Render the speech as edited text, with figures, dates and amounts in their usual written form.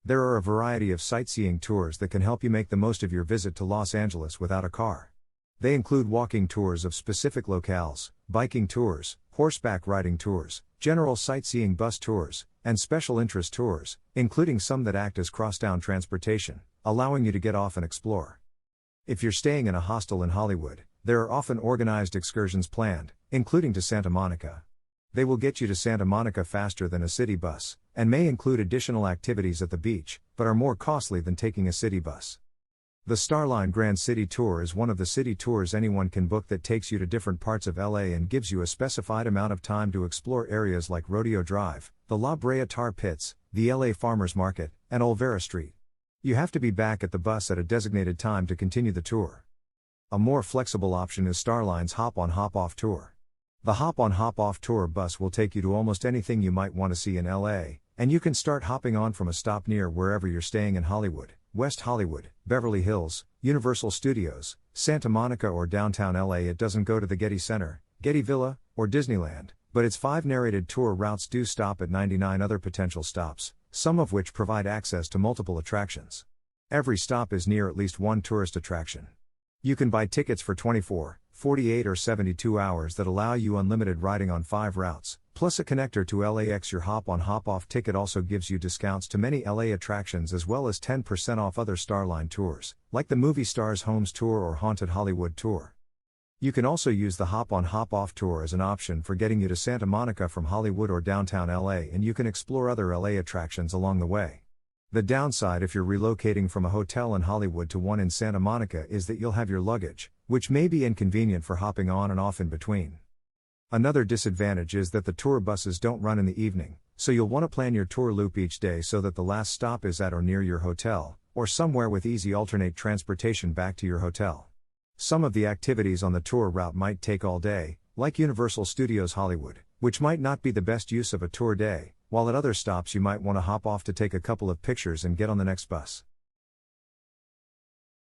There are a variety of sightseeing tours that can help you make the most of your visit to Los Angeles without a car. They include walking tours of specific locales, biking tours, horseback riding tours, general sightseeing bus tours, and special interest tours, including some that act as crosstown transportation, allowing you to get off and explore. If you're staying in a hostel in Hollywood, there are often organized excursions planned, including to Santa Monica. They will get you to Santa Monica faster than a city bus, and may include additional activities at the beach, but are more costly than taking a city bus. The Starline Grand City Tour is one of the city tours anyone can book that takes you to different parts of LA and gives you a specified amount of time to explore areas like Rodeo Drive, the Brea Tar Pits, the LA Farmers Market, and Olvera Street. You have to be back at the bus at a designated time to continue the tour. A more flexible option is Starline's Hop-on Hop-off Tour. The Hop-on Hop-off Tour bus will take you to almost anything you might want to see in LA, and you can start hopping on from a stop near wherever you're staying in Hollywood, West Hollywood, Beverly Hills, Universal Studios, Santa Monica or downtown LA. It doesn't go to the Getty Center, Getty Villa, or Disneyland, but its 5 narrated tour routes do stop at 99 other potential stops, some of which provide access to multiple attractions. Every stop is near at least one tourist attraction. You can buy tickets for 24, 48 or 72 hours that allow you unlimited riding on 5 routes, plus a connector to LAX. Your Hop-on Hop-off ticket also gives you discounts to many LA attractions as well as 10% off other Starline tours, like the Movie Stars Homes Tour or Haunted Hollywood Tour. You can also use the Hop-on Hop-off Tour as an option for getting you to Santa Monica from Hollywood or downtown LA, and you can explore other LA attractions along the way. The downside if you're relocating from a hotel in Hollywood to one in Santa Monica is that you'll have your luggage, which may be inconvenient for hopping on and off in between. Another disadvantage is that the tour buses don't run in the evening, so you'll want to plan your tour loop each day so that the last stop is at or near your hotel, or somewhere with easy alternate transportation back to your hotel. Some of the activities on the tour route might take all day, like Universal Studios Hollywood, which might not be the best use of a tour day, while at other stops you might want to hop off to take a couple of pictures and get on the next bus.